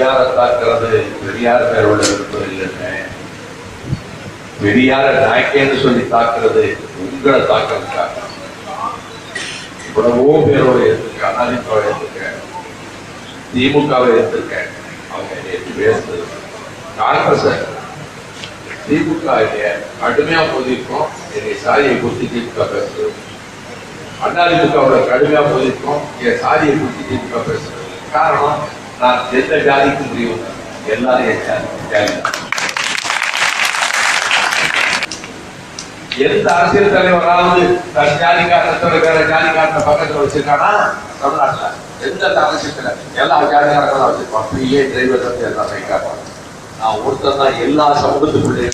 தாக்குறது பெரியார் பேரோட இருப்பது இல்லைன்னு, பெரியார நாயக்கேன்னு சொல்லி தாக்குறது உங்களை தாக்கிறதுக்காக. இவ்வளவோ பேரோட எடுத்திருக்கேன், அதிமுகவை எடுத்திருக்கேன், திமுகவை எடுத்திருக்கேன். அவங்க நேற்று பேசுறது காங்கிரஸ் திமுக கடுமையா போதிருக்கோம், என்னை சாதியை குறித்து திமுக பேசுறது. அதிமுகவோட கடுமையா போதிருக்கோம், என் சாதியை குறித்து திமுக பேசுறது. காரணம், நான் எந்த ஜாதிக்கு முடியும், எல்லாரும் என் ஜாதி. எந்த அரசியல் தலைவராவது தன் ஜாதிக்காரத்தோட வேற ஜாதிக்காரத்தை பக்கத்துல வச்சிருக்கானா? தமிழ்நாட்டில் எந்த அரசியல் தலைவர் எல்லா ஜாதிக்காரங்களும் வச்சிருப்பான். அப்படியே டிரைவர் வந்து எல்லாமே காப்பாங்க. நான் ஒருத்தர் தான் எல்லா சமூகத்துக்குள்ளே.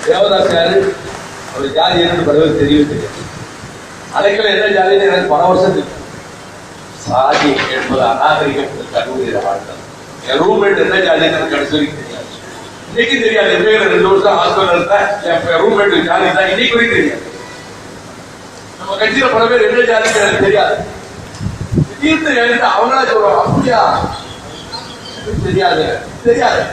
தேவதாஸ் யாரு? அவர் ஜாதி என்னன்னு பரவாயில்ல தெரியவே தெரியாது. அடைக்கல என்ன ஜாதின்னு எனக்கு பல வருஷம் தெரியும். சாதி என்பது அநாகரிகம் கல்லூரியில வாழ்ந்தது. என் ரூம்மேட் என்ன ஜாதின்னு கடைசி வரைக்கும் தெரியாது. இன்னைக்கு தெரியாது. என் பேர் 2 வருஷம் ஹாஸ்டல் இருந்தேன். என் ரூம்மேட் ஜாதி தான் இன்னைக்கு வரைக்கும் தெரியாது. நம்ம கட்சியில பல பேர் என்ன ஜாதின்னு எனக்கு தெரியாது. திடீர்னு எழுந்து அவங்களா சொல்லுவாங்க, அப்படியா தெரியாது தெரியாது.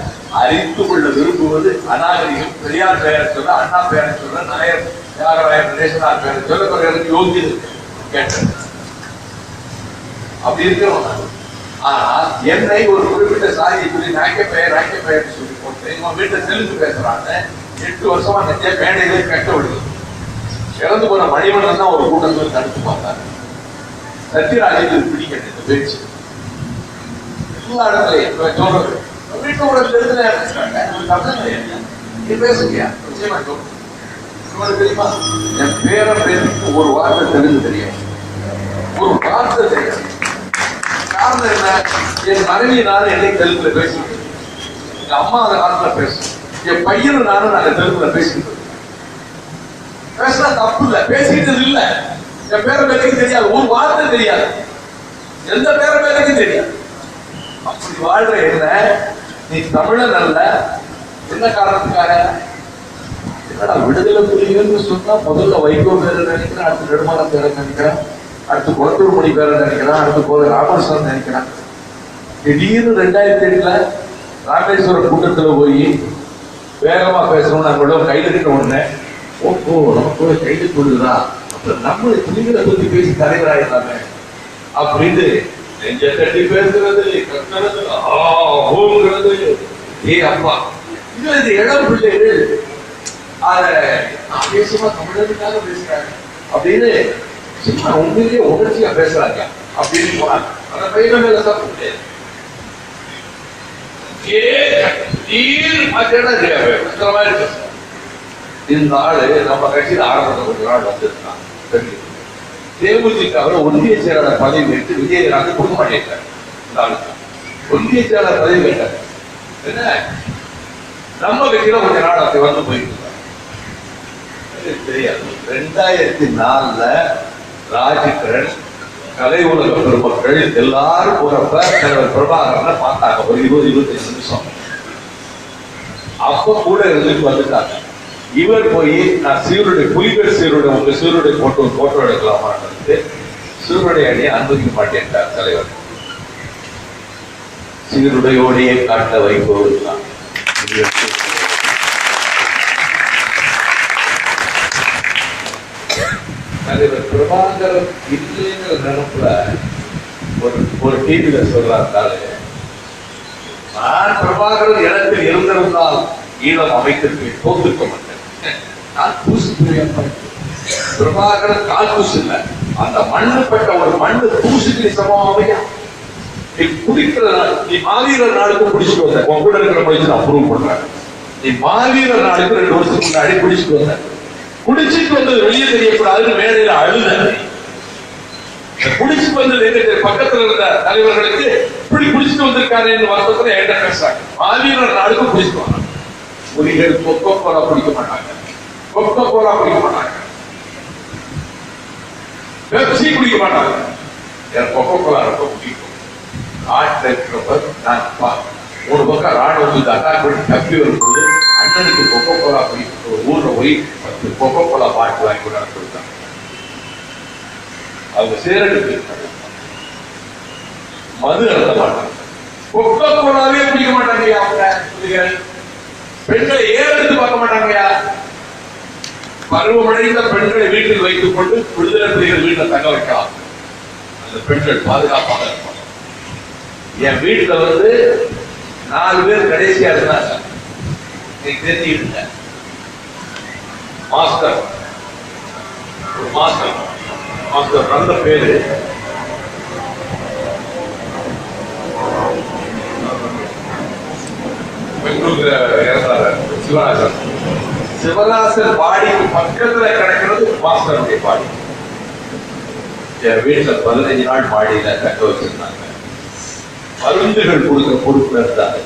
அறிந்து கொள்ள விரும்புவது அநாகரிகம். பெரியார் பெயரை சொல்ல, அண்ணா பெயரை சொல்ல, நாயர் தியாகராயர் நேசனார் பெயரை சொல்ல எனக்கு யோகியது கேட்டேன். அப்படி இருக்கிறோம். ஆனா என்னை ஒரு குறிப்பிட்ட சாதியை சொல்லி நாய்க்க பெயர் சொல்லி போட்டு இவன் வீட்டை தெலுங்கு பேசுறாங்க. 8 வருஷமா நெஞ்ச மேடையிலே கட்ட விடுது. இறந்து போன மணிமணன் தான் ஒரு கூட்டத்தில் தடுத்து பார்த்தாங்க. சத்யராஜனுக்கு பிடிக்கல இந்த பேச்சு. எல்லா இடத்துலயும் சொல்றது வீட்டு உடல் பேசுறியா தெரியுமா? என் பேருக்கு ஒரு வார்த்தை தெலுங்கு தெரியும், ஒரு வார்த்தை தெரியும். காரணம் என்ன? என் மனைவி நானும் என்னை தெலுங்குல பேசிட்டு, எங்க அம்மா அந்த காலத்துல பேசும், என் பையனும் நானும் நாங்க தெலுங்குல பேசிட்டு. பேசினா தப்பு இல்லை, பேசிக்கிட்டது இல்லை. என் பேர பேருக்கு தெரியாது, ஒரு வார்த்தை தெரியாது, எந்த பேர பேருக்கும் தெரியாது. அப்படி வாழ்ற என்ன நீ தமிழன் அல்ல. என்ன காரணத்துக்காக? என்னடா விடுதலை புலிகள்னு சொன்னா முதல்ல வைகோ பேரை நினைக்கிறேன், அடுத்து நெடுமாறன் பேரை நினைக்கிறேன், அடுத்து குளத்தூர் மணி பேரை நினைக்கிறேன், அடுத்து கோவை ராமேஸ்வரம் நினைக்கிறேன். திடீர்னு 2008 ராமேஸ்வரம் கூட்டத்துல போய் வேகமா பேசணும், நம்மளோட கைது உடனே ஓஹோ நமக்கு கைது கொடுக்குதா, நம்ம புலிகளை பத்தி பேசி தலைவராயிடலாமே அப்படின்னு நெஞ்ச கட்டி பேசுறது, கத்துறது, ஆங்கிறது. ஏ அப்பா, இது இளம் பிள்ளைகள் அத பேசுமா தமிழருக்காக பேசுறாங்க அப்படின்னு சும்மா உண்மையிலேயே உணர்ச்சியா பேசுறாங்க அப்படின்னு போனாங்க. அந்த பையன் மேல தப்பு கிடையாது. இந்த ஆளு நம்ம கட்சியில் ஆரம்பத்தில் கொஞ்ச நாள் வந்திருக்கான். தேமுதிக ஒன்றிய செயலாளர் பதவி வைத்து விஜயகாந்த் கொடுக்க மாட்டேங்கிறார். ஒன்றிய செயலாளர் பதவி வைத்தார். என்ன நம்ம கட்சியில கொஞ்ச நாள் அப்படி வந்து போயிட்டு தெரியாது. 2004 ராஜகிரண், கலை உலக பெருமக்கள் எல்லாரும் போறப்ப தலைவர் பிரபாகரனை பார்த்தாங்க ஒரு 20-25 நிமிஷம். அப்ப கூட இருந்துட்டு வந்துட்டாங்க. இவர் போய் நான் சீருடை புலிகள் சீருடை உங்க சீருடை போட்டு ஒரு போட்டோ எடுக்கலாமா? சீருடை அணியை அனுமதிக்க மாட்டேன்ட்டார் தலைவர். சீருடையோடையே காட்ட வைப்போம். தலைவர் பிரபாகரன் இல்லைங்கிற நினைப்புல ஒரு டிவியில சொல்றாரு, நான் பிரபாகரன் இடத்தில் இருந்திருந்தால் ஈழம் அமைத்திற்கு தோற்றுக்க மாட்டேன். பிரபாகரன் கால் தூசு இல்ல, அந்த மண்ணு பட்ட ஒரு மண்ணு தூசுக்கு சமமாவையா? நீ குடிக்கிற நாள், நீ மாவீரர் நாளுக்கு குடிச்சுட்டு வந்த, உன் கூட இருக்கிற படிச்சு அப்ரூவ் பண்றாங்க. நீ மாவீரர் நாளுக்கு 2 வருஷத்துக்கு முன்னாடி குடிச்சுட்டு வந்த, குடிச்சிட்டு வந்தது வெளியே தெரியக்கூடாதுன்னு மேடையில அழுத. குடிச்சுட்டு வந்தது எங்க பக்கத்துல இருந்த தலைவர்களுக்கு இப்படி குடிச்சுட்டு வந்திருக்காரு வருத்தத்துல என்கிட்ட பேசுறாங்க. மாவீரர் நாளுக்கு குடிச்சுட்டு வந்தாங்க. புலிகள் கொக்கோ கோலா குடிக்க மாட்டாங்க, கொக்கோ கோலா குடிக்க மாட்டாங்க, பெப்சி குடிக்க மாட்டாங்க. எனக்கு கொக்கோ கோலா ரொம்ப பிடிக்கும். நாட்டில் இருக்கிறப்ப நான் 3 பக்கம் ராணுவத்துக்கு அட்டாக் பண்ணி தப்பி வரும்போது அண்ணனுக்கு கொக்கோ கோலா குடிக்க ஊர்ல போய் 10 கொக்கோ கோலா பாட்டு வாங்கி கொண்டாந்து கொடுத்தாங்க. அவங்க சேரட்டு மது அருந்த மாட்டாங்க, கொக்க கோலாவே குடிக்க மாட்டாங்கய்யா. அவங்க பெண்களை ஏறெடுத்து பார்க்க மாட்டாங்கய்யா. பருவமடைந்த பெண்களை வீட்டில் வைத்துக் கொண்டு விடுதலை புலிகள் வீட்டில் தங்க வைக்கலாம். அந்த பெண்கள் பாதுகாப்பாக இருப்பாங்க. என் வீட்டுல 4 பேர் கடைசியா இருந்தாங்க. தெரிஞ்சுக்கிட்டு மாஸ்டர், ஒரு மாஸ்டர் மாஸ்டர் நல்ல பேரு, பெங்களூர்ல இறந்தாரு சிவராசன். சிவராசன் பாடிக்கு பக்கத்துல கிடைக்கிறது மாஸ்டருடைய பாடி. என் வீட்டுல 15 நாள் பாடியில தக்க வச்சிருந்தாங்க. மருந்துகள் கொடுக்க பொறுப்புல இருந்தாங்க.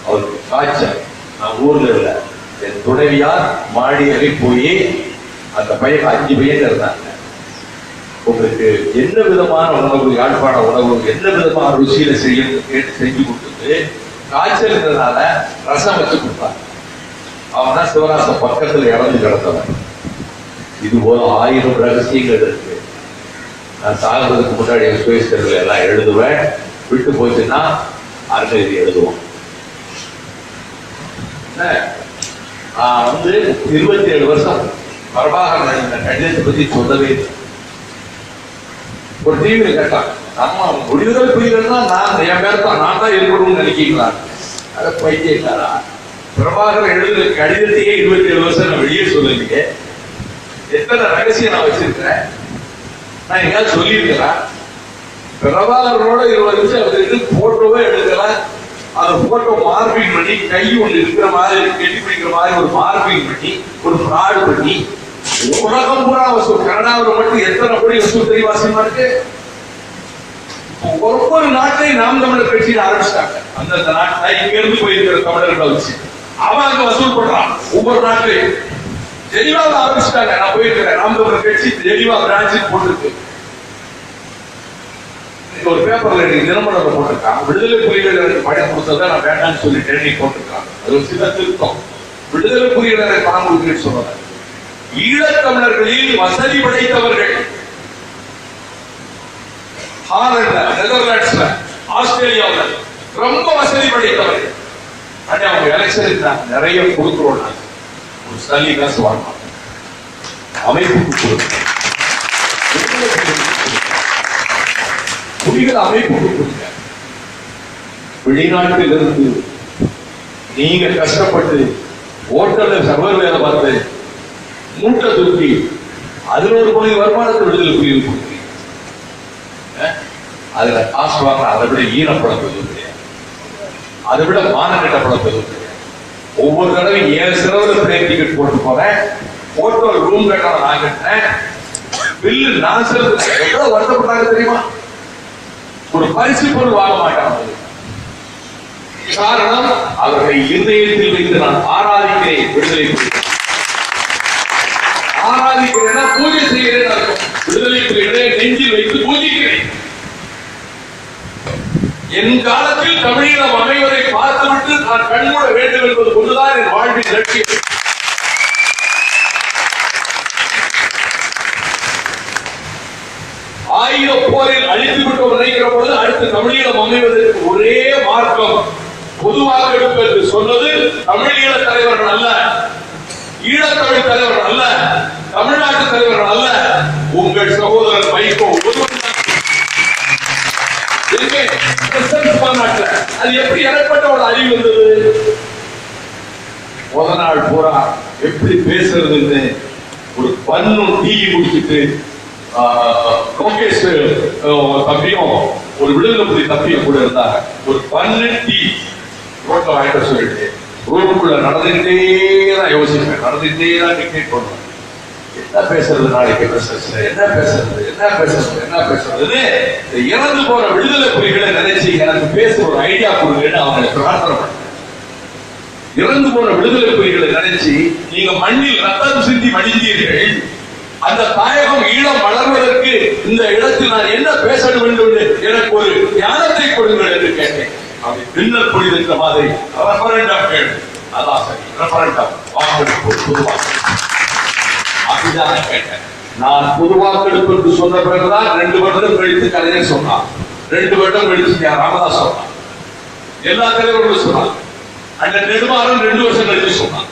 அவருக்கு காய்ச்சல், நான் ஊர்ல இல்ல, என் துணைவியார் மாடியறை போய் அந்த பையன் 5 பையன் இருந்தாங்க. உங்களுக்கு என்ன விதமான உணவு, யாழ்ப்பாண உணவு என்ன விதமான ருசியில செய்யும் கேட்டு செஞ்சு கொடுத்தது. காய்ச்சல் இருந்ததுனால ரசம் வச்சு கொடுத்தாங்க. அவன் தான் சிவராசன் பக்கத்துல இறந்து கிடந்தவன். இது போல 1000 ரகசியங்கள் இருக்கு. நான் சாகிறதுக்கு முன்னாடி சுயசர்கள் எல்லாம் எழுதுவேன். விட்டு போச்சுன்னா அருணகிரி எழுதுவோம். நான் 27 வருஷம் பிரபாகரன் இந்த கடிதத்தை பத்தி சொல்லவே இல்லை. ஒரு டிவியில் கேட்டான், நம்ம விடுதலை புலிகள் தான் நான் என் பேர் தான் நான் தான் இருக்கணும்னு நினைக்கிறீங்களா? அதை பைத்தியக்காரா, பிரபாகரன் எழுதுற கடிதத்தையே 27 வருஷம் நான் வெளியே சொல்லலையே. எத்தனை ரகசியம் நான் வச்சிருக்கிறேன். நான் எங்கேயாவது சொல்லியிருக்கிறேன். பிரபாகரனோட 20 நிமிஷம் அவருக்கு போட்டோவே எடுக்கலாம். அந்த போட்டோ மார்பிங் பண்ணி கை ஒன்று இருக்கிற மாதிரி கெட்டி பிடிக்கிற மாதிரி ஒரு மார்பிங் பண்ணி ஒரு ஃப்ராடு பண்ணி உலகம் பூரா வசூல். கனடாவில் மட்டும் எத்தனை கோடி வசூல் தெரியுமா சினிமா இருக்கு. ஒவ்வொரு நாட்டையும் நாம் தமிழர் கட்சியில் ஆரம்பிச்சிட்டாங்க. அந்தந்த நாட்டில் இங்க இருந்து போயிருக்கிற தமிழர்களை வச்சு அவன் அங்க வசூல் பண்றான். ஒவ்வொரு நாட்டிலையும் ஜெனிவாவில் ஆரம்பிச்சிட்டாங்க. நான் போயிருக்கிறேன். நாம் தமிழர் கட்சி ஜெனிவா பிரான்ச்சுக்கு போட்டிருக்கு. ஒரு பேப்பர்ல தினமலர்ல போட்டிருக்காங்க, விடுதலை புலிகள் எனக்கு பணம் கொடுத்ததை நான் வேண்டாம்னு சொல்லிட்டேன் நீ போட்டிருக்காங்க. அது ஒரு சில திருத்தம். விடுதலை புலிகளை பணம் கொடுக்குறேன்னு சொல்லுவாங்க. ஈழத்தமிழர்களில் வசதி படைத்தவர்கள் ஹாலண்ட்ல, நெதர்லாண்ட்ஸ்ல, ஆஸ்திரேலியாவில் ரொம்ப வசதி படைத்தவர்கள். அவங்க எலெக்ஷனுக்கு நிறைய கொடுக்கிறோம். ஒரு சல்லி காசு வாங்கலாம், அமைப்புக்கு கொடுக்கிறோம், புலிகள் அமைப்புக்கு கொடுங்க. வெளிநாட்டில் இருந்து நீங்க கஷ்டப்பட்டு ஹோட்டல்ல சர்வர் வேலை பார்த்து மூட்டை தூக்கி 11 கோடி வருமானத்தை விடுதலை புலிகள் கொடுக்குறீங்க. அதுல காசு வாங்க, அதை விட ஈனப்படம் கிடையாது, அதை விட மானக்கட்ட படம் கிடையாது. ஒவ்வொரு தடவையும் 7 செலவுல பிளேன் டிக்கெட் போட்டு போறேன். ஹோட்டல் ரூம் கட்டணம் நான் கட்டினேன். பில்லு நான் செலுத்த எவ்வளவு வருத்தப்பட்டாங்க தெரியுமா? ஒரு பரிசு பொருள் வாங்க மாட்டாங்க. காரணம், அவர்களை இருதயத்தில் வைத்து நான் ஆராதிக்கிறேன். விடுதலை ஆராதிக்கிறேன், பூஜை செய்கிறேன். விடுதலை புலிகளை நெஞ்சில் வைத்து பூஜிக்கிறேன். என் காலத்தில் தமிழீழம் அமைவதை பார்த்துவிட்டு நான் கண்மூட வேண்டும் என்பது ஒன்றுதான் என் வாழ்வின் லட்சியம். ஆயுத போரில் அழித்து விட்டோம் நினைக்கிற பொழுது அடுத்து தமிழீழம் அமைவதற்கு ஒரே மார்க்கம் பொது வாக்கெடுப்பு என்று சொன்னது தமிழீழ தலைவர்கள் அல்ல, ஈழத்தமிழ் தலைவர்கள் அல்ல, தமிழ்நாட்டு தலைவர்கள் அல்ல, உங்கள் சகோதரர் வைகோ. அது எப்படி எனப்பட்ட ஒரு அறிவு வந்தது? முத நாள் பூரா எப்படி பேசுறது, ஒரு பண்ணும் டீ குடிச்சிட்டு லோகேஷ் தம்பியும் ஒரு விடுதலை புலி தம்பியும் கூட இருந்தாங்க. ஒரு பண்ணு டீ ரோட்ல வாங்கிட்டு சொல்லிட்டு ரோட்டுக்குள்ள நடந்துகிட்டே தான் யோசிப்பேன், நடந்துகிட்டே தான் டிக்கெட் பண்ணுவேன். என்ன பேசுறது நாளைக்கு, என்ன பேசுறது, என்ன பேசுறது, என்ன பேசுறது. இறந்து போற விடுதலை புலிகளை நினைச்சு எனக்கு பேச ஒரு ஐடியா கொடுங்கன்னு அவங்களை பிரார்த்தனை பண்ணேன். இறந்து போற விடுதலை புலிகளை நினைச்சு நீங்க மண்ணில் ரத்தம் சிந்தி மடிந்தீர்கள், அந்த தாயகம் ஈழம் வளர்வதற்கு இந்த இடத்தில் நான் என்ன பேசணும் என்று எனக்கு ஒரு ஞானத்தை கொடுங்கள் என்று கேட்டேன். அப்படி பின்னர் புரிந்த மாதிரி ரெஃபரண்டம் கேள்வி, அதான் சரி, ரெஃபரண்டம் வாக்கெடுப்பு பொதுவாக அப்படிதான் கேட்டேன். நான் பொது வாக்கெடுப்பு என்று சொன்ன பிறகுதான் 2 வருடம் கழித்து கலைஞர் சொன்னான். 2 வருடம் கழிச்சு ராமதாஸ் சொன்னான். எல்லா தலைவர்களும் சொன்னாங்க. அந்த நெடுமாறன் 2 வருஷம் கழிச்சு சொன்னான்.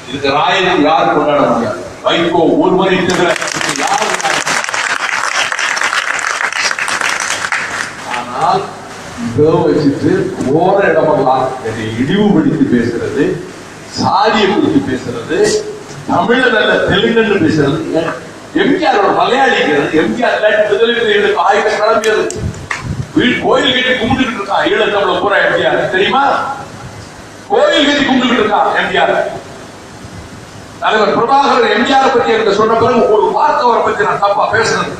இதுக்கு ராயல் யார் கொண்டாட முடியாது. வைகோ ஒரு முறை தவிர யார். ஆனால் வச்சுட்டு போற இடமெல்லாம் என்னை இழிவுபடுத்தி பேசுறது, சாதியை குறித்து பேசுறது, தமிழ நல்ல தெலுங்கு பேசுறது. எம்ஜிஆர் மலையாளிக்கிறது. எம்ஜிஆர் விடுதலைகளுக்கு ஆயுத கிளம்பியது. கோயில் கட்டி கும்பிட்டு இருக்கான் ஈழத்தமிழ பூரா எம்ஜிஆர் தெரியுமா? கோயில் கட்டி கும்பிட்டு இருக்கான் எம்ஜிஆர். தலைவர் பிரபாகரன் எம்ஜிஆர் பத்தி எனக்கு சொன்ன பிறகு ஒரு வார்த்தை அவரை பத்தி நான் தப்பா பேசுறது.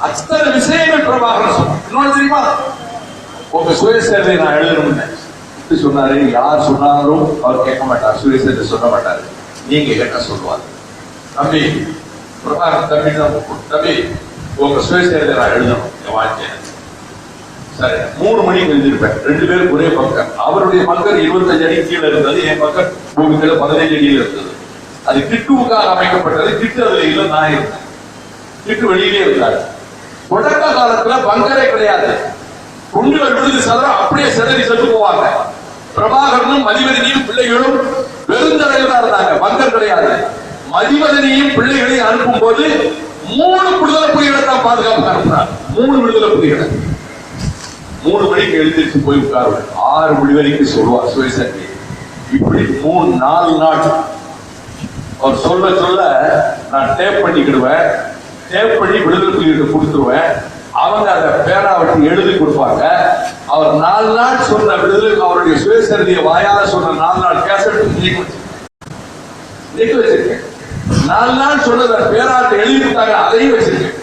அத்தனை விஷயங்கள் பிரபாகரன் சொன்னார். இன்னொன்று தெரியுமா? உங்க சுயசேவை நான் எழுதணும் சொன்னாரு. யார் சொன்னாலும் அவர் கேட்க மாட்டார். சுயசேவை சொல்ல மாட்டாரு. நீங்க கேட்டா சொல்லுவார். தம்பி பிரபாகரன் தம்பி தம்பி உங்க சுயசேவை நான் எழுதணும் என் வாழ்க்கையை. சரி 3 மணிக்கு எழுதிருப்பேன். 2 பேரும் ஒரே பக்கம். அவருடைய பக்கம் 25 அடி கீழே இருந்தது. என் பக்கம் 15 அடியில் இருந்தது. அது கிட்டுவுக்காக அமைக்கப்பட்டது. கிட்டு அதுல இல்லை, நான் இருந்தேன். கிட்டு வெளியிலே இருந்தாரு. தொடக்க காலத்துல பங்கரே கிடையாது. குண்டுகள் விழுந்து சதறம் அப்படியே சிதறி செத்து போவாங்க. பிரபாகரனும் மதிவதனியும் பிள்ளைகளும் பெருந்தலைவரா இருந்தாங்க. பங்கர் கிடையாது. மதிவதனியும் பிள்ளைகளையும் அனுப்பும் போது 3 விடுதலை புலிகளை தான் பாதுகாப்பு அனுப்பினார். 3 விடுதலை புலிகளை 3 மணிக்கு எழுந்திருச்சு போய் உட்காருவார். 6 மணி வரைக்கும் சொல்லுவார் சுயசக்தி. இப்படி 3-4 நாள் அவர் சொல்ல சொல்ல நான் டேப் பண்ணிக்கிடுவேன். டேப் பண்ணி விடுதலை புலிகளுக்கு கொடுத்துருவேன். அவங்க அதை பேராவட்டி எழுதி கொடுப்பாங்க. அவர் 4 நாள் சொன்ன விடுதலை, அவருடைய சுயசரிதியை வாயால சொன்ன 4 நாள் கேசட் நீக்கி வச்சிருக்கேன். 4 நாள் சொன்னதை பேராவட்டி எழுதி கொடுத்தாங்க, அதையும் வச்சிருக்கேன்.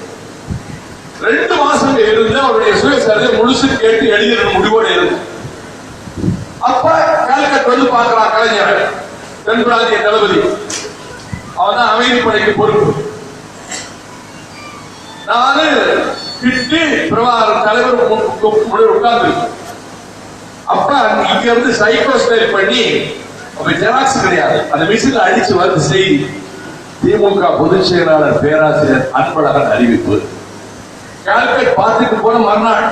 2 மாசம் இருந்து அவருடைய சுயசரிதை முழுசு கேட்டு எழுதின முடிவோடு இருந்து அப்ப காலக்கட் வந்து பார்க்கிறான் கலைஞர், தென் பிராந்திய தளபதி. அவன் தான் அமைதிப்படைக்கு பொறுப்பு. நானு கிட்டு பிரபாகரன் தலைவர் உட்கார்ந்து அப்ப இங்க இருந்து சைக்கோ ஸ்டைல் பண்ணி அப்ப ஜெராக்ஸ் கிடையாது, அந்த மிஷின்ல அடிச்சு வருது செய்தி. திமுக பொதுச் செயலாளர் பேராசிரியர் அன்பழகன் அறிவிப்பு. கால்கட் பார்த்துட்டு போன மறுநாள்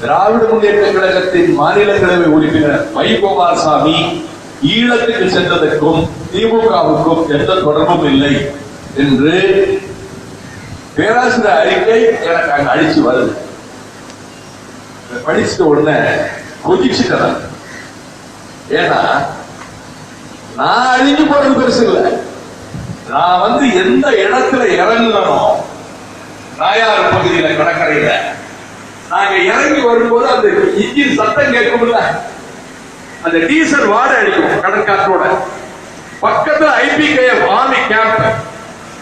திராவிட முன்னேற்ற கழகத்தின் மாநிலங்களவை உறுப்பினர் வைகோபால்சாமி ஈழத்துக்கு சென்றதற்கும் திமுகவுக்கும் எந்த தொடர்பும் இல்லை என்று பேராசிரியர் அறிக்கை எனக்கு அங்க அடிச்சு வருது. படிச்சுட்ட உடனே கொதிச்சுட்டேன். ஏன்னா நான் அழிஞ்சு போறது பெருசு இல்லை. நான் எந்த இடத்துல இறங்கணும், நாயார் பகுதியில கடற்கரையில நாங்க இறங்கி வரும்போது அந்த இன்ஜின் சத்தம் கேட்கும்ல, அந்த டீசல் வாடை அடிக்கும் கடற்காற்றோட. பக்கத்துல IPKF ஆர்மி கேம்ப்.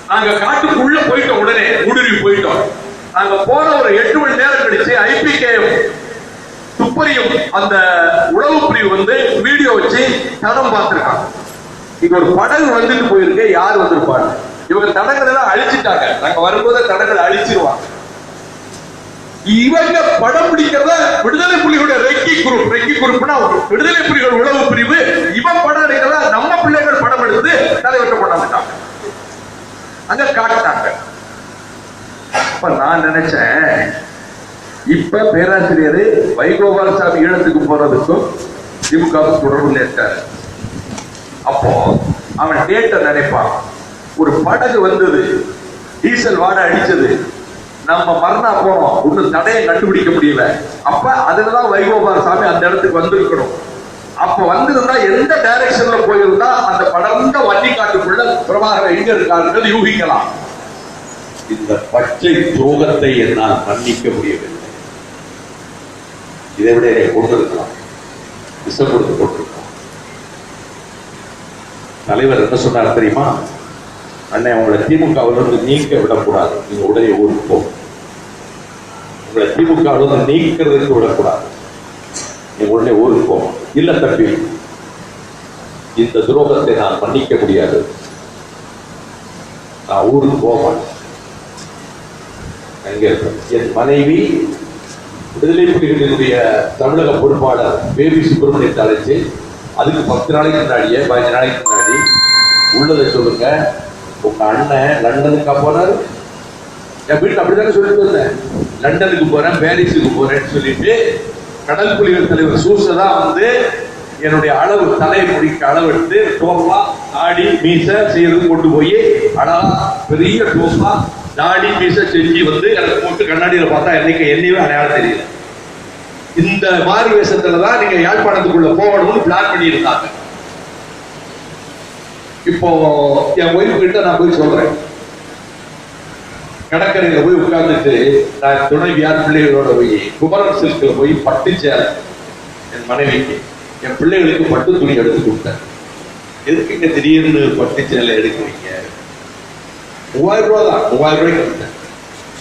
நாங்க காட்டுக்குள்ள போயிட்டோம். உடனே ஊடுருவி போயிட்டோம். நாங்க போன ஒரு 8 மணி நேரம் கழிச்சு IPKF துப்பறியும் அந்த உளவு பிரிவு வீடியோ வச்சு தடம் பார்த்திருக்காங்க. இங்க ஒரு படகு வந்துட்டு போயிருக்கு, யார் வந்திருப்பாங்க. இவங்க தடங்களை எல்லாம் அழிச்சிட்டாங்க. நாங்க வரும்போது தடங்களை அழிச்சிருவாங்க. இவங்க படம் பிடிக்கிறத விடுதலை புலிகளுடைய ரெக்கி குரூப்னா விடுதலை புலிகள் உளவு பிரிவு. இவன் படம் எடுக்கிறத நம்ம பிள்ளைகள் படம் எடுத்து தலைவர்கிட்ட கொண்டாந்துட்டாங்க, அங்க காட்டினாங்க. அப்ப நான் நினைச்சேன், இப்ப பேராசிரியர் வைகோபால்சாமி ஈழத்துக்கு போறதுக்கும் திமுக தொடர்பு இருக்காரு. அப்போ அவன் டேட்ட நினைப்பான். ஒரு படகு வந்தது, டீசல் வாடை அடிச்சது, நம்ம மரணா போனோம், ஒன்னும் தடையை கண்டுபிடிக்க முடியல. அப்ப அதுலதான் வைகோபால்சாமி அந்த இடத்துக்கு வந்திருக்கணும். அப்ப வந்திருந்தா எந்த டைரக்ஷன்ல போயிருந்தா அந்த படர்ந்த வண்டி காட்டுக்குள்ள பிரபாகரன் எங்க இருக்காருன்றது யூகிக்கலாம். இந்த பச்சை துரோகத்தை என்னால் மன்னிக்க முடியவில்லை. இதை விட என்னை கொண்டிருக்கலாம், விஷம் கொடுத்து கொண்டிருக்கலாம். தலைவர் என்ன சொன்னார் தெரியுமா? அண்ணன், உங்களை திமுகவிலிருந்து நீக்க விடக்கூடாது, நீங்க உடனே ஊருக்கு போகும். உங்களை திமுகவிலிருந்து நீக்கிறதுக்கு விடக்கூடாது, நீங்க உடனே ஊருக்கு போகும். இல்ல தம்பி, இந்த துரோகத்தை நான் மன்னிக்க முடியாது, நான் ஊருக்கு போக மாட்டேன். என் மனைவி விடுதலை புலிகளினுடைய தமிழக பொறுப்பாளர் பேபி சுப்பிரமணியத்தை அழைச்சு, அதுக்கு 10 நாளைக்கு முன்னாடியே 15 நாளைக்கு முன்னாடி உள்ளதை சொல்லுங்க. உங்க அண்ணன் லண்டனுக்கு போனாரு, என் வீட்டுல அப்படித்தானே சொல்லிட்டு வந்தேன். லண்டனுக்கு போறேன், பாரிஸுக்கு போறேன்னு சொல்லிட்டு கடல் புலிகள் தலைவர் சூசை வந்து என்னுடைய அளவு தலைமுடிக்கு அளவு எடுத்து டோப்பா தாடி மீசை செய்யறது கொண்டு போய் அழகா பெரிய டோப்பா தாடி மீசை செஞ்சு வந்து எனக்கு போட்டு கண்ணாடியில பார்த்தா என்னையுமே அடையாளம் தெரியல. இந்த மாறு வேஷத்துலதான் நீங்க யாழ்ப்பாணத்துக்குள்ள போகணும்னு பிளான் பண்ணி இருந்தாங்க. இப்போ என் ஒய்ஃபு கிட்ட நான் போய் சொல்றேன், கடற்கரையில போய் உட்கார்ந்துட்டு நான் துணைவியார் பிள்ளைகளோட போய் குமரன் சில்கில் போய் பட்டு சேலை என் மனைவிக்கு என் பிள்ளைகளுக்கு பட்டு துணி எடுத்து கொடுத்தேன். எதுக்கு திடீர்னு பட்டு சேலை எடுக்கிறீங்க? 3000 ரூபாய் தான், 3000 ரூபாய்க்கு கொடுத்தேன்.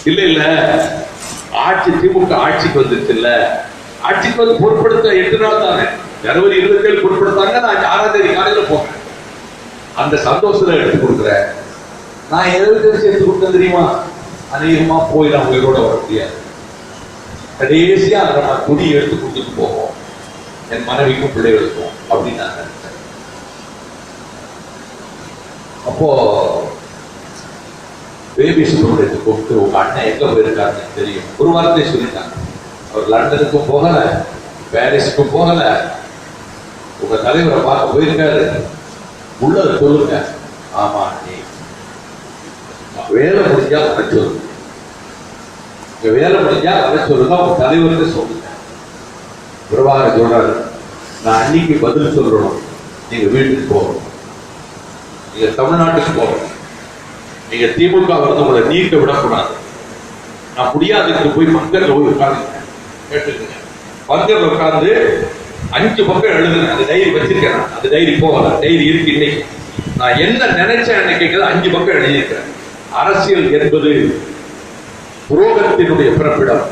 இல்ல ஆட்சி திமுக ஆட்சிக்கு வந்துருச்சு இல்ல, ஆட்சிக்கு வந்து பொருட்படுத்த 8 நாள் தானே, ஜனவரி 27 பொருட்படுத்தாங்க. நான் 6ஆம் தேதி காலையில போறேன். அந்த சந்தோஷத்துல எடுத்து கொடுக்குறேன். நான் எதுக்கு எடுத்து கொடுத்தேன் தெரியுமா? அநேகமா போய் நான் உயிரோட வர முடியாது. கடைசியா நம்ம துணி எடுத்து கொடுத்துட்டு போவோம் என் மனைவிக்கும் பிள்ளைகளுக்கும் அப்படின்னு நான் நினைச்சேன். அப்போ பேபி சுப்பிரமணியத்தை கூப்பிட்டு உங்க அண்ணன் எங்க போயிருக்காருன்னு தெரியும். ஒரு வார்த்தை சொல்லிட்டாங்க, அவர் லண்டனுக்கும் போகல, பாரிஸுக்கும் போகல, உங்க தலைவரை பார்க்க போயிருக்காரு, உள்ளதை சொல்லுங்க. ஆமா, நீ வேலை முடிஞ்சா வர சொல்லுங்க, வேலை முடிஞ்சா வர சொல்லுங்க, உங்க தலைவருக்கு சொல்லுங்க. பிரபாகர் சொல்றாரு, நான் அன்னைக்கு பதில் சொல்லணும், நீங்க வீட்டுக்கு போகணும், நீங்க தமிழ்நாட்டுக்கு போகணும், நீங்க திமுக வந்து உங்களை நீக்க விடக்கூடாது. நான் முடியாதுக்கு போய் பங்கர்ல போய் உட்கார்ந்து கேட்டுக்கங்க. பங்கர்ல உட்கார்ந்து 5 பக்கம் எழுதுனேன். அந்த டைரி வச்சிருக்கேன். அந்த டைரி போகல, டைரி இருக்கு. இன்னைக்கு நான் என்ன நினைச்சேன் அன்னைக்கு 5 பக்கம் எழுதியிருக்கிறேன். அரசியல் என்பது புரோகத்தினுடைய பிறப்பிடம்.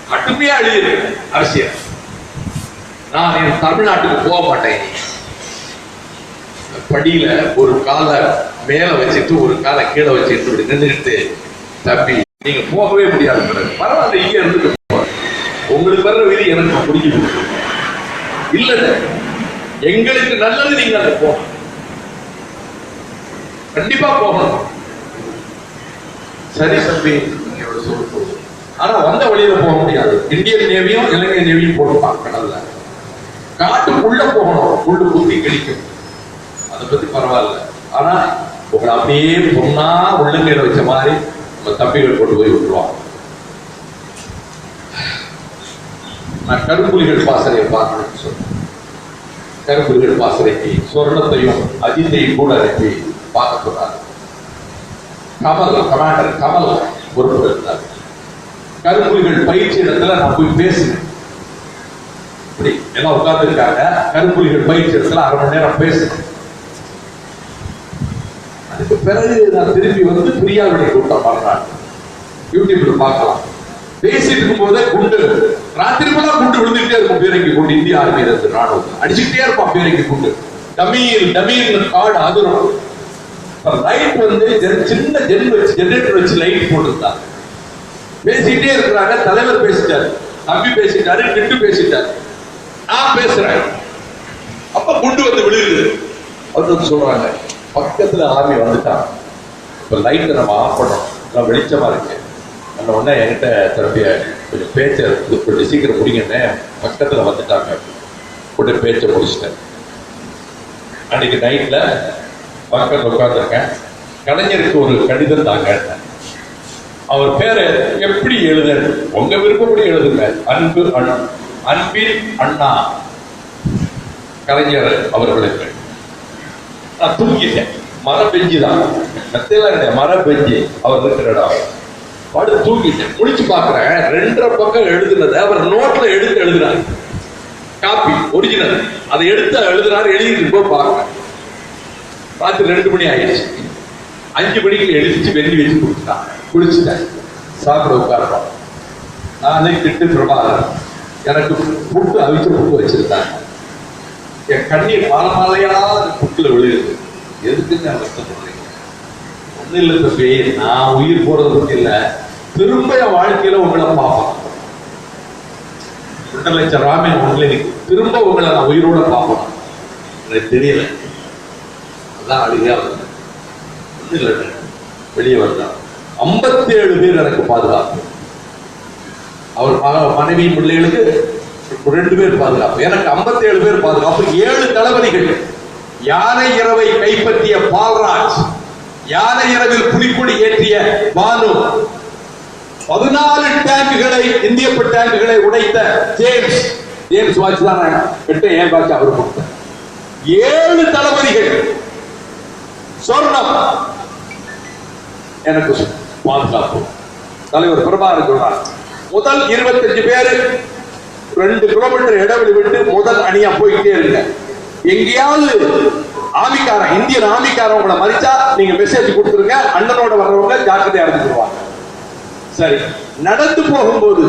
கடுமையா எழுதியிருக்கிறேன் அரசியல். நான் என் தமிழ்நாட்டுக்கு போக மாட்டேன். படியில ஒரு காலை மேல வச்சுட்டு ஒரு காலை கீழே வச்சுட்டு நின்றுட்டு, தம்பி நீங்க போகவே முடியாது, பரவாயில்ல இங்க இருந்து உங்களுக்கு வர்ற விதி எனக்கு பிடிக்கும் இல்ல, எங்களுக்கு நல்லது, நீங்க அங்க போகணும், கண்டிப்பா போகணும். சரி தம்பி சொல்லுங்க. ஆனா வந்த வழியில போக முடியாது. இந்தியன் நேவியும் இலங்கை நேவியும் போட்டுப்பாங்க கடல்ல. காட்டுக்குள்ள போகணும், உள்ளு குத்தி கிழிக்கும், அதை பத்தி பரவாயில்ல. ஆனா உங்களை அப்படியே பொண்ணா உள்ளங்கையில வச்ச மாதிரி நம்ம தம்பிகள் கொண்டு போய் விட்டுருவாங்க. நான் கருப்புலிகள் பாசறையை பார்க்கணும்னு சொன்னேன். கருப்புலிகள் பாசறைக்கு சொர்ணத்தையும் அஜித்தையும் கூட அனுப்பி பார்க்க சொன்னார். கமாண்டர் கமல் பொறுப்பு இருந்தார். கருப்புலிகள் பயிற்சி இடத்துல நான் போய் பேசினேன். இப்படி எல்லாம் உட்கார்ந்து இருக்காங்க. கருப்புலிகள் பயிற்சி இடத்துல 1/2 மணி நேரம் பேசினேன். அதுக்கு பிறகு நான் திரும்பி வந்து பிரியாவுடைய கூட்டம் பண்றாங்க, யூடியூப்ல பார்க்கலாம். பேசிட்டு இருக்கும் போதே குண்டு, ராத்திரி போல குண்டு விழுந்துட்டே இருக்கும். பீரங்கி குண்டு, இந்திய ஆர்மி ராணுவம் அடிச்சுக்கிட்டே இருப்பான் பீரங்கி குண்டு. டமீர் டமீர் காடு அதிரும். லைட் வந்து சின்ன ஜெனரேட்டர் வச்சு லைட் போட்டுருந்தாங்க. பேசிட்டே இருக்கிறாங்க. தலைவர் பேசிட்டாரு, தம்பி பேசிட்டாரு, கிட்டு பேசிட்டாரு, நான் பேசுறேன். அப்ப குண்டு வந்து விழுகுது. அவர் சொல்றாங்க, பக்கத்துல ஆர்மி வந்துட்டான், இப்ப லைட்டை நம்ம ஆஃப் பண்ணோம், நான் வெளிச்சமா இருக்கேன். அந்த உடனே என்கிட்ட தன்னுடைய கொஞ்சம் பேச்சை கொஞ்சம் சீக்கிரம் முடிங்கன்னு பக்கத்துல வந்துட்டாங்க. கொஞ்சம் பேச்சை முடிச்சிட்டேன். அன்னைக்கு நைட்ல பக்கத்துல உட்கார்ந்துருக்கேன். கலைஞருக்கு ஒரு கடிதம் தாங்க, அவர் பேரை எப்படி எழுத உங்க விருப்பப்படி எழுதுங்க. அன்பின் அண்ணா கலைஞர் அவர்களுக்கு. நான் தூங்கிட்டேன். மர பெஞ்சு தான், மர பெஞ்சு அவர் இருக்கிற இடம். படுத்து தூங்கிட்டேன். முடிச்சு பாக்குறேன், 2.5 பக்கம் எழுதுனது அவர் நோட்ல எடுத்து எழுதுறாரு. காப்பி ஒரிஜினல் அதை எடுத்து எழுதுறாரு. எழுதிட்டு போய் பாக்குறேன். ராத்திரி 2 மணி ஆயிடுச்சு. 5 மணிக்கு எழுதிச்சு வெள்ளி வச்சு கொடுத்துட்டாங்க. குளிச்சுட்டேன். சாப்பிட உட்கார்றோம். நானே திட்டு பிரபாகர் எனக்கு புட்டு அவிச்ச புட்டு வச்சிருந்தாங்க. என் கண்ணீர் மாலையா புட்டுல விழுகுது. எதுக்குன்னு நான் கஷ்டப்படுறீங்க? ஒண்ணு இல்லை தம்பி, நான் உயிர் போறது பத்தி இல்ல, திரும்ப என் வாழ்க்கையில உங்களை பார்ப்பேன். 2 லட்சம் ராமன் உங்களை திரும்ப உங்களை நான் உயிரோட பார்ப்பேன். எனக்கு தெரியல. அதான் அழுகையா வருது. வெளியே வந்தான். 57 பேர் எனக்கு பாதுகாப்பு. அவர் மனைவி பிள்ளைகளுக்கு 2 பேர் பாதுகாப்பு, எனக்கு 57 பேர் பாதுகாப்பு. 7 தளபதிகள். யானை இரவை கைப்பற்றிய பால்ராஜ், யானை இரவில் புலிக்கொடி ஏற்றிய பானு, 14 டேங்குகளை, இந்திய டேங்குகளை உடைத்த ஜேம்ஸ் வாட்ச் தான் கிட்ட ஏன் வாட்ச் அவர் கொடுத்தார். 7 தளபதிகள். சொர்ணம் எனக்கு பாதுகாப்பு. தலைவர் பிரபாகரன் சொல்றார், முதல் 25 பேர் 2 கிலோமீட்டர் இடைவெளி விட்டு முதல் அணியா போய்கிட்டே இருங்க. எங்கேயாவது ஆமிக்காரன், இந்தியன் ஆமிக்காரன் உங்களை மறிச்சா நீங்க மெசேஜ் கொடுத்துருங்க, அண்ணனோட வர்றவங்க ஜாக்கிரதையா இருந்துருவாங்க. சரி, நடந்து போகும்போது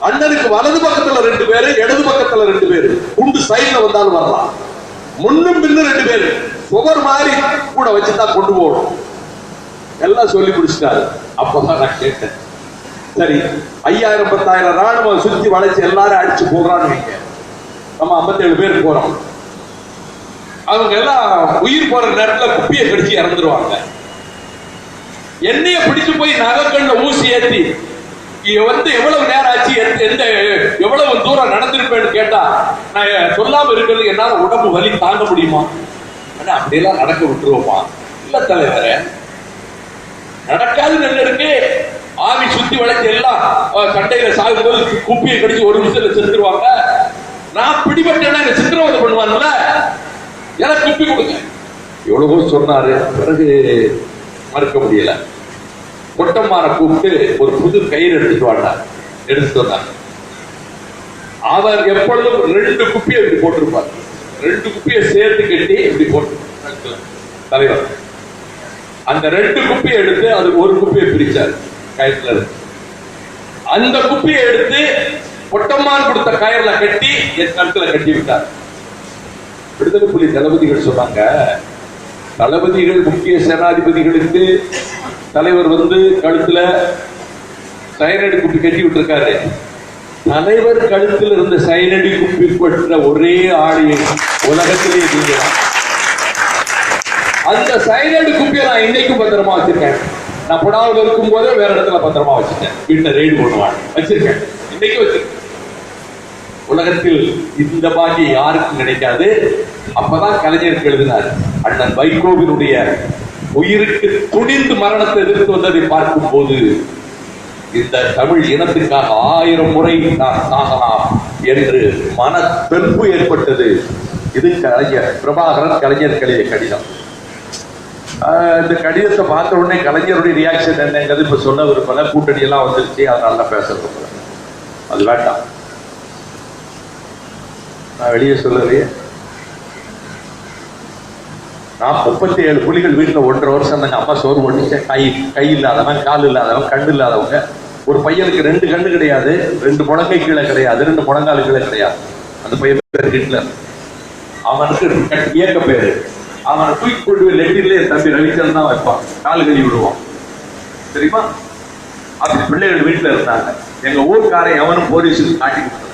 அண்ணனுக்கு வலது பக்கத்துல 2 பேரு, இடது பக்கத்துல 2 பேரு, குண்டு சைட்ல வந்தாலும் வரலாம். முன்னும் பின்னும் 2 பேரு சுவர் மாதிரி கூட வச்சுதான் கொண்டு போகணும். எல்லாம் சொல்லி பிடிச்சிட்டாரு. அப்பதான் நான் கேட்டேன், சரி 5000 10,000 ராணுவம் சுத்தி வளைச்சு எல்லாரும் அடிச்சு போடுறான்னு வைங்க, நம்ம 57 பேர் போறோம். அவங்க எல்லாம் உயிர் போற நேரத்துல குப்பியை கடிச்சு இறந்துருவாங்க. என்னைய பிடிச்சு போய் நகைக்கண்ட ஊசி ஏத்தி எவ்வளவு நேரம் ஆச்சு, எவ்வளவு தூரம் நடந்திருப்பேன்னு கேட்டா நான் சொல்லாம இருக்கிறது என்னால உடம்பு வலி தாங்க முடியுமா? அப்படியெல்லாம் நடக்க விட்டுருவோமா? இல்ல தலைவரே, நடக்காது. நல்லருக்கு ஆவி சுத்தி வளைச்சு எல்லாம் சண்டையில சாகும்போது குப்பியை கடிச்சு ஒரு நிமிஷத்துல செத்துருவாங்க. நான் பிடிபட்டேன்னா சித்திரவதை பண்ணுவாங்கல்ல, எனக்கு குப்பி கொடுங்க. எவ்வளவோ சொன்னாரு, பிறகு மறுக்க முடியல. கொட்டம்மாரை கூப்பிட்டு ஒரு புது கயிறு எடுத்துட்டு வந்தார். அவர் எப்பொழுதும் 2 குப்பியை இப்படி போட்டிருப்பார். 2 குப்பியை சேர்த்து கட்டி இப்படி போட்டு தலைவர் அந்த 2 குப்பியை எடுத்து அது ஒரு குப்பியை பிரிச்சார் கயிறுல இருந்து. அந்த குப்பியை எடுத்து கொட்டம்மான் கொடுத்த கயிறுல கட்டி என் கழுத்துல கட்டி விட்டார். விடுதலை புலி தளபதிகள் சொன்னாங்க, தளபதிகள் முக்கிய சேனாதிபதிகளுக்கு தலைவர் கழுத்துல சைனடி குப்பி கட்டி விட்டுருக்காரு. தலைவர் கழுத்தில் இருந்த சைனடி குப்பி பெற்ற ஒரே ஆளியை உலகத்திலே நீங்க. அந்த சைனடி குப்பியை நான் இன்னைக்கும் பத்திரமா வச்சிருக்கேன். நான் புடாவில் இருக்கும் போதே வேற இடத்துல பத்திரமா வச்சுட்டேன். வீட்டுல ரெய்டு பண்ணுவாங்க வச்சிருக்கேன், இன்னைக்கு வச்சிருக்கேன். உலகத்தில் இந்த பாக்கி யாருக்கும் கிடைக்காது. அப்பதான் கலைஞருக்கு எழுதினார், அண்ணன் வைகோவினுடைய உயிருக்கு துணிந்து மரணத்தை எதிர்த்து வந்ததை பார்க்கும் போது இந்த தமிழ் இனத்திற்காக 1000 முறை நான் சாகலாம் என்று மன தெம்பு ஏற்பட்டது. இது கலைஞர் பிரபாகரன் கலைஞர் எழுதிய கடிதம். இந்த கடிதத்தை பார்த்த உடனே கலைஞருடைய ரியாக்ஷன் என்னங்கிறது இப்ப சொல்ல விரும்பல. கூட்டணி எல்லாம் வந்துருச்சு, அதனால பேசுறது அது வேண்டாம். நான் வெளியே சொல்லலையே, நான் 37 புலிகள் வீட்டுல 1.5 வருஷம் தாங்க அம்மா சோறு ஒடிச்சேன். கை இல்லாதவன், கால் இல்லாதவன், கண்ணு இல்லாதவங்க. ஒரு பையனுக்கு 2 கண்ணு கிடையாது, 2 முழங்கை கீழே கிடையாது, 2 முழங்கால் கீழே கிடையாது. அந்த பையன் பேர் ஹிட்லர். அவனுக்கு இயக்க பேரு. அவனை தூக்கி கொண்டு போய் லெட்டிலே தம்பி ரவிச்சந்திரன் தான் வைப்பான், காலு கழுவி விடுவான். தெரியுமா? அப்படி பிள்ளைகள் வீட்டுல இருந்தாங்க. எங்க ஊர்க்காரன் எவனும் போலீஸுக்கு காட்டி கொடுத்தாங்க.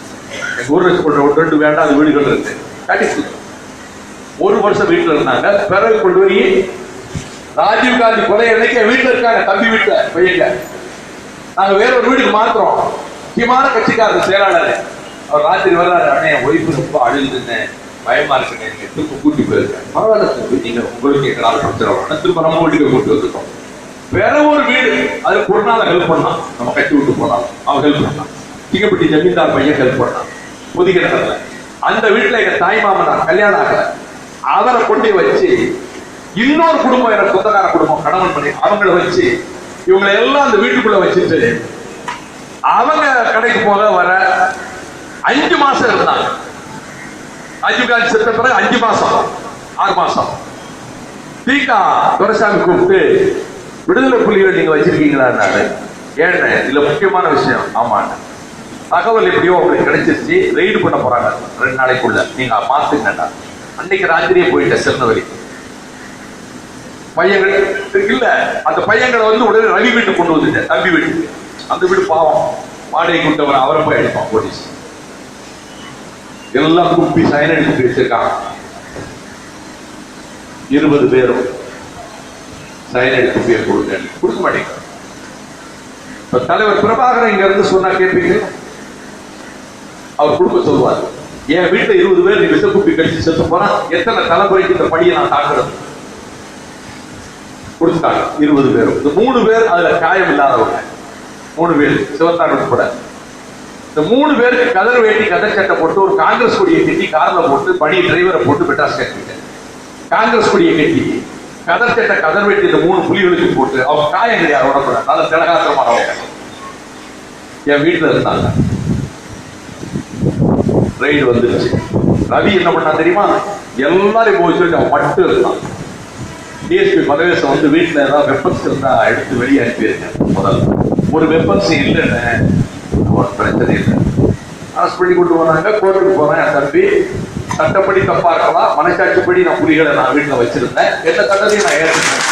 எங்க ஊர்ல கொண்டு 2 வேண்டாம் வீடுகள் இருக்கு, காட்டி கொடுத்தாங்க. 1 வருஷம் வீட்டுல இருந்தாங்க. பிறகு கொண்டு போய் ராஜீவ் காந்தி கொலை அன்னைக்கு வீட்டுல இருக்காங்க, தம்பி வீட்டுல பையங்க. நாங்க வேற ஒரு வீட்டுக்கு மாத்துறோம். முக்கியமான கட்சிக்காரர் செயலாளர் அவர் ராத்திரி வர்றாரு, அண்ணே ஒய்ஃபு ரொம்ப அழுதுன்னு பயமா இருக்குன்னு திரும்ப கூட்டி போயிருக்கேன். பரவாயில்ல, நீங்க உங்களுக்கு எங்களால் பிரச்சனை திரும்ப நம்ம வீட்டுக்கு கூட்டி வந்துட்டோம். வேற ஒரு வீடு, அதுக்கு ஒரு நாள் ஹெல்ப் பண்ணான். நம்ம கட்டி விட்டு போனாலும் அவன் ஹெல்ப் பண்ணான். திங்கப்பட்டி ஜமீன்தார் பையன் ஹெல்ப் பண்ணான் புதிகிடத்துல. அந்த வீட்டுல எங்க தாய் மாமனார் கல்யாணம் ஆகல, அவரை கொண்டு வச்சு இன்னொரு குடும்பம், எனக்கு சொந்தக்கார குடும்பம், கணவன் பண்ணி அவங்களை வச்சு இவங்களை எல்லாம் அந்த வீட்டுக்குள்ள வச்சுட்டு அவங்க கடைக்கு போக வர 5 மாசம் இருந்தாங்க. ராஜீவ் காந்தி செத்த பிறகு 5 மாசம் 6 மாசம் தீகா துரைசாமி கூப்பிட்டு, விடுதலை புலிகள் நீங்க வச்சிருக்கீங்களான்னாரு. ஏன்னு இதுல முக்கியமான விஷயம். ஆமாண்ண, தகவல் எப்படியோ உங்களுக்கு கிடைச்சிருச்சு, ரெய்டு பண்ண போறாங்க 2 நாளைக்குள்ள, நீங்க மாத்துங்கடா. அன்னைக்கு ராத்திரியே போயிட்டேன் திருநெல்வேலி. பையங்கள் இல்ல, அந்த பையங்களை உடனே ரவி வீட்டு கொண்டு வந்துட்டேன், தம்பி வீட்டுக்கு. அந்த வீடு பாவம், வாடகை கொண்டவர், அவரை போய் எடுப்பான் போலீஸ். எல்லாம் குப்பி சைனடி குப்பி வச்சிருக்காங்க. 20 பேரும் சைனைடு குப்பியை கொடுங்க, கொடுக்க மாட்டேங்க. இப்ப தலைவர் பிரபாகரன் இங்க இருந்து சொன்னா கேட்பீங்க, அவர் கொடுக்க சொல்லுவார். என் வீட்டுல 20 பேர் நீ விஷ குப்பி கடிச்சு செத்து போனா எத்தனை தலைமுறைக்கு இந்த படியை நான் தாக்குறது? கொடுத்துட்டாங்க 20 பேரும். இந்த 3 பேர் அதுல காயம் இல்லாதவங்க, 3 பேர் சிவத்தார் உட்பட. இந்த 3 பேருக்கு கதர் வேட்டி கதர் சட்டை போட்டு ஒரு காங்கிரஸ் கொடியை கட்டி கார்ல போட்டு பணி டிரைவரை போட்டு பெட்டாஸ் கேட்டேன். காங்கிரஸ் கொடியை கட்டி கதர் சட்டை கதர் வேட்டி இந்த 3 புலிகளுக்கு போட்டு அவங்க காயம் கிடையாது உடம்புல, நல்ல திலகாத்திரமானவங்க என் வீட்டுல இருந்தாங்க. ரைடு வந்துருச்சு. ரவி என்ன பண்ணா தெரியுமா? எல்லாரையும் போய் சொல்லி அவன் மட்டும் இருந்தான். டிஎஸ்பி பரவேசம் வந்து வீட்டுல ஏதாவது வெப்பன்ஸ் இருந்தா எடுத்து வெளியே அனுப்பியிருக்கேன். முதல்ல ஒரு வெப்பன்ஸ் இல்லைன்னு ஒரு பிரச்சனை இல்லை. அரெஸ்ட் பண்ணி கொண்டு போனாங்க. கோர்ட்டுக்கு போறேன். என் தம்பி சட்டப்படி தப்பா இருக்கலாம், மனசாட்சிப்படி நான் புலிகளை நான் வீட்டுல வச்சிருந்தேன், எந்த தண்டனையும் நான் ஏற்றுக்கிறேன்.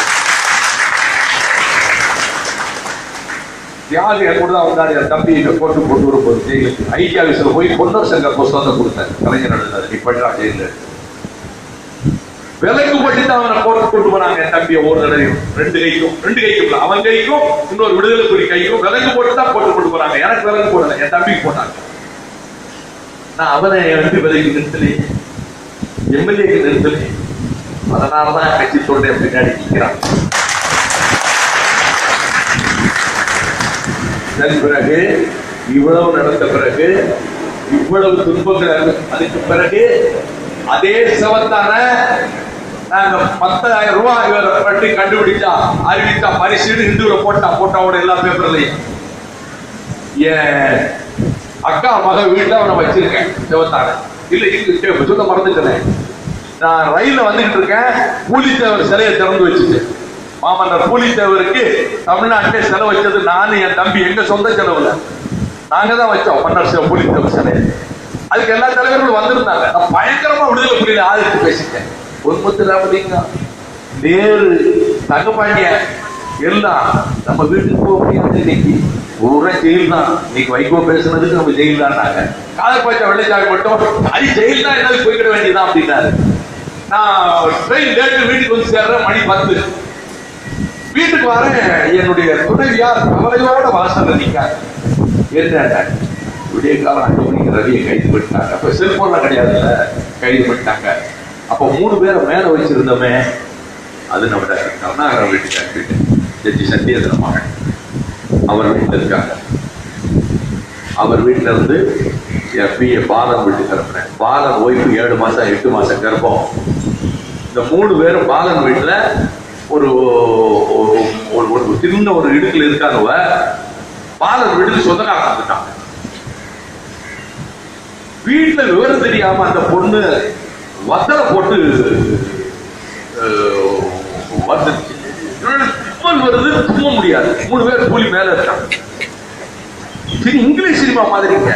தியாகி கூட தான் வந்தாரு. என் தம்பி கோர்ட்டு போட்டு வரும்போது ஜெயிலுக்கு ஐடி ஆபீஸ்ல போய் பொன்னர் சங்கர் புஸ்தகத்தை கொடுத்தேன். கலைஞர் எழுதாரு, நீ படிடா ஜெயில. விலைக்கு பட்டு தான் அவனை கோர்ட்டு கொண்டு போனாங்க. என் தம்பியை ஒரு தடவையும் 2 கைக்கும் அவன் கைக்கும் இன்னொரு விடுதலை புலி கைக்கும் விலைக்கு போட்டு தான் போட்டு கொண்டு போறாங்க. எனக்கு விலைக்கு போடல, என் தம்பிக்கு போட்டாங்க. நான் அவனை எம்பி விலைக்கு நிறுத்தலே, எம்எல்ஏக்கு நிறுத்தலே. அதனாலதான் கட்சி சொல்றேன் பின்னாடி நிற்கிறான். அதன் பிறகு இவ்வளவு நடந்த பிறகு இவ்வளவு துன்பங்கள் அதுக்கு பிறகு அதே சவத்தான நாங்க 10,000 ரூபாய் இவரை பற்றி கண்டுபிடிச்சா அறிவித்தா பரிசீடு இந்துல போட்டாவோட எல்லா பேப்பர்லையும் என் அக்கா மக வீட்டுல அவனை வச்சிருக்கேன். சிவத்தான இல்ல இங்க சொல்ல மறந்துட்டேன். நான் ரயில்ல வந்துகிட்டு இருக்கேன். பூலித்தேவர் சிலையை திறந்து வச்சுட்டு மாமன்னர் பூலித்தேவருக்கு தமிழ்நாட்டிலே செலவு வச்சது நானு என் தம்பி, எங்க சொந்த செலவுல நாங்க தான் வச்சோம் மன்னர் பூலித்தேவர் சிலையை. அதுக்கு எல்லா தலைவர்களும் வந்திருந்தாங்க. நான் பயங்கரமா விடுதலை புலிகளை ஆதரித்து பேசிட்டேன். பொன்முத்துராமலிங்கம், நேரு, தங்கபாண்டியன் எல்லாம் நம்ம வீட்டுக்கு போக முடியாது. இன்னைக்கு ஊரே ஜெயில் தான். இன்னைக்கு வைகோ பேசுனதுக்கு நம்ம ஜெயில் தான். காலப்பாய்ச்சா வெள்ளைச்சாமி மட்டும் அது ஜெயில் தான், என்னால போய்கிட வேண்டியதான் அப்படின்னாரு. நான் ட்ரெயின் லேட்டு வீட்டுக்கு வந்து சேர்றேன். மணி 10. வீட்டுக்கு வரேன். என்னுடைய துணைவியார் கவலையோட வாசல்ல நிற்காங்க. என்ன விடிய காலம் 5 மணிக்கு ரவியை கைது பண்ணிட்டாங்க. அப்ப செல்போன்லாம் கிடையாதுல்ல, கைது பண்ணிட்டாங்க. அப்ப 3 பேரை மேல வச்சிருந்தோமே, அது நம்ம கருணாகரன் வீட்டுக்கு அனுப்பிட்டு ஜட்ஜி சத்தியேந்திர மகன் அவர் வீட்டுல இருக்காங்க. அவர் வீட்டுல இருந்து என் பிஏ பாலன் வீட்டுக்கு அனுப்புறேன். பாலன் ஒய்ஃபு 7 மாசம் 8 மாசம் கர்ப்பம். இந்த 3 பேரும் பாலன் வீட்டுல ஒரு சின்ன ஒரு இடுக்குல இருக்கானுவ. பாலன் வீட்டுக்கு சொந்தக்காரன் வந்துட்டாங்க. வீட்டுல விவரம் தெரியாம அந்த பொண்ணு வத்தலை போட்டு வந்துருச்சு. தும்மல் வருது, தும்ம முடியாது. 3 பேர் கூலி மேல இருக்காங்க. சரி, இங்கிலீஷ் சினிமா மாதிரிங்க.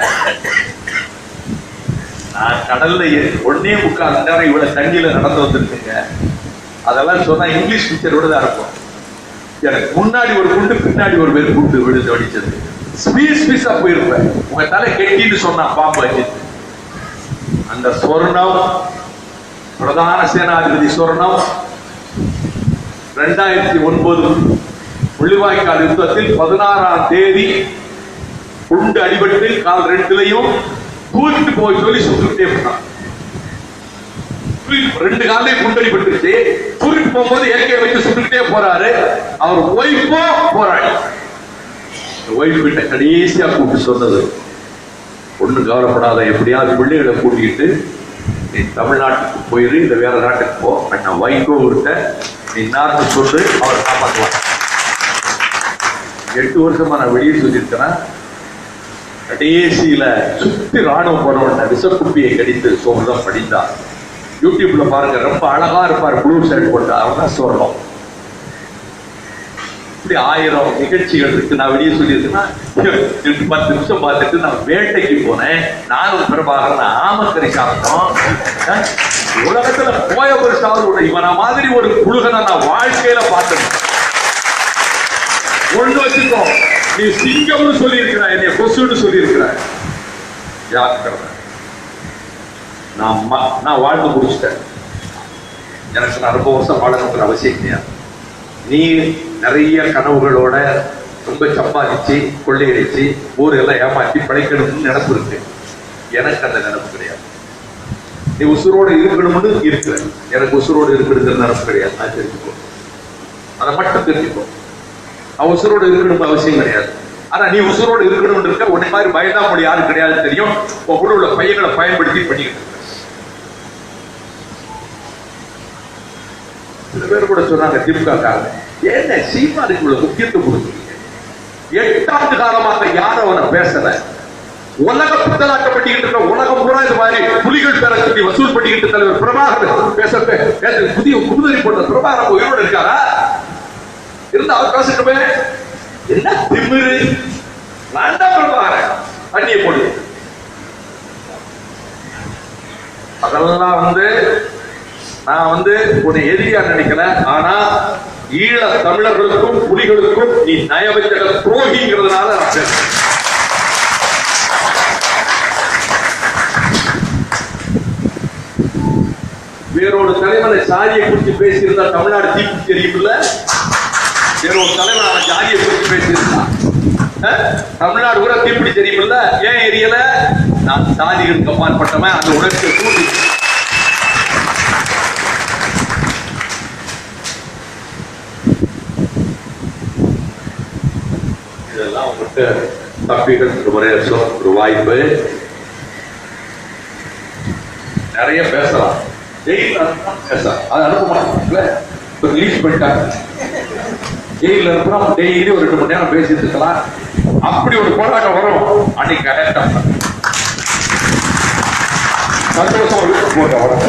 நான் கடல்ல 1.25 மணி நேரம் இவ்வளவு தண்ணியில நடந்து வந்திருக்கேங்க. அதெல்லாம் சொன்னா இங்கிலீஷ் பிக்சரோட தான் இருக்கும். எனக்கு முன்னாடி ஒரு குண்டு, பின்னாடி ஒரு பேர் குண்டு விழுந்து அடிச்சது. ஸ்பீஸா போயிருப்பேன். உங்க தலை கெட்டின்னு சொன்னா பாம்பு வச்சிட்டு. அந்த சொர்ணம் பிரதான சேனாதிபதி சொர்ணம் 2009 முள்ளிவாய்க்கால் யுத்தத்தில் 16ஆம் தேதி குண்டு அடிபட்டு கால் 2லையும் தூக்கிட்டு போய் சொல்லி சுட்டுக்கிட்டே போனான். 2 காலையும் குண்டு அடிபட்டுருச்சு. தூக்கிட்டு போகும்போது ஏற்கை வச்சு சுட்டுக்கிட்டே போறாரு. அவர் ஒய்ஃபோ போராடி ஒய்ஃப் கிட்ட கடைசியா கூப்பிட்டு சொன்னது, ஒண்ணு கவலைப்படாத, எப்படியாவது பிள்ளைகளை கூட்டிக்கிட்டு நீ தமிழ்நாட்டுக்கு போயிரு, இல்ல வேற நாட்டுக்கு போ. நான் வைகோ விட்ட நீ நாட்டு சொல்லு, அவரை காப்பாற்றுவாங்க. 8 வருஷமா நான் வெளியே சொல்லியிருக்கிறேன். கடைசியில சுத்தி ராணுவம் போனவன விஷக்குப்பியை கடித்து சோழதான் படித்தா. யூடியூப்ல பாருங்க, ரொம்ப அழகா இருப்பாரு, ப்ளூ ஷர்ட் போட்டு. அவன் தான் சொல்லணும். இப்படி 1000 நிகழ்ச்சிகள் இருக்கு. நான் வெளியே சொல்லியிருக்கேன்னா 10 நிமிஷம் பார்த்துட்டு நான் வேட்டைக்கு போனேன். நானும் பிரபாகரன் ஆமக்கரை சாப்பிட்டோம். உலகத்துல போய ஒரு சாதனை இவன மாதிரி ஒரு புழுகனை நான் வாழ்க்கையில பார்த்தேன். ஒண்ணு வச்சுக்கோ, நீ சிங்கம்னு சொல்லி இருக்கிற, என்னை கொசுன்னு சொல்லி இருக்கிற. நான் வாழ்ந்து முடிச்சிட்டேன். எனக்கு 60 வருஷம் வாழணுங்கிற அவசியம் கிடையாது. நீ நிறைய கனவுகளோட ரொம்ப சம்பாதிச்சு கொள்ளையடிச்சு ஊரெல்லாம் ஏமாற்றி படைக்கணும்னு நினைப்பு இருக்கு. எனக்கு அந்த நினைப்பு கிடையாது. நீ உசுரோடு இருக்கணும்னு இருக்கிற, எனக்கு உசுரோடு இருக்கிறதுங்கிற நினைப்பு கிடையாது. நான் தெரிஞ்சுக்கோ, அதை மட்டும் தெரிஞ்சுக்கோ. அவன் உசுரோடு இருக்கணும் அவசியம் கிடையாது. ஆனா நீ உசுரோடு இருக்கணும்னு இருக்க, உன்னை மாதிரி பயந்தா மொழி யாரும் கிடையாது தெரியும். உள்ள உள்ள பையங்களை பயன்படுத்தி பண்ணிக்கிட்டு இருக்க. சில பேர் கூட சொன்னாங்க திமுக காரங்க, ஏன்னா சீமானுக்கு உள்ள முக்கியத்துவம் கொடுக்குறீங்க. 8 ஆண்டு காலமாக யாரும் அவனை பேசல. உலக புத்தலாக்கப்பட்டிக்கிட்டு இருக்க உலகம் பூரா இது மாதிரி புலிகள் பேர சொல்லி வசூல் பண்ணிக்கிட்டு தலைவர் பிரபாகர் பேச புதிய குமுதரி போட்ட பிரபாகர் உயிரோடு இருக்காரா? இருந்து அவர் பேசிட்டு என்ன திமிரு வேண்டாம் பிரபாகர் அண்ணிய போடு. அதெல்லாம் நான் உன்னை எதிரியா நினைக்கல. ஆனா ஈழ தமிழர்களுக்கும் புலிகளுக்கும் நீ நயவஞ்சக துரோகிங்கிறதுனால நான் பேசுறேன். வேறொரு தலைவனை சாதியை குறித்து பேசியிருந்தா தமிழ்நாடு தீப்பு தெரியுமில்ல? வேறொரு தலைவனான ஜாதியை குறித்து பேசியிருந்தா தமிழ்நாடு கூட தீப்பிடி தெரியுமில்ல? ஏன் எரியல? நான் சாதிகளுக்கு அப்பாற்பட்டவன். அந்த உணர்ச்சியை தூண்டி இதெல்லாம் உங்கள்கிட்ட தப்பிகள் ஒரு வாய்ப்பு. நிறைய பேசலாம், பேசலாம். அதை அனுப்ப மாட்டாங்க, ரிலீஸ் பண்ணிட்டாங்க. ஜெயில இருக்கிறோம், டெய்லி ஒரு 2 மணி நேரம் பேசிட்டு இருக்கலாம். அப்படி ஒரு போராட்டம் வரும். அன்னைக்கு சந்தோஷம் போட்ட வரும்.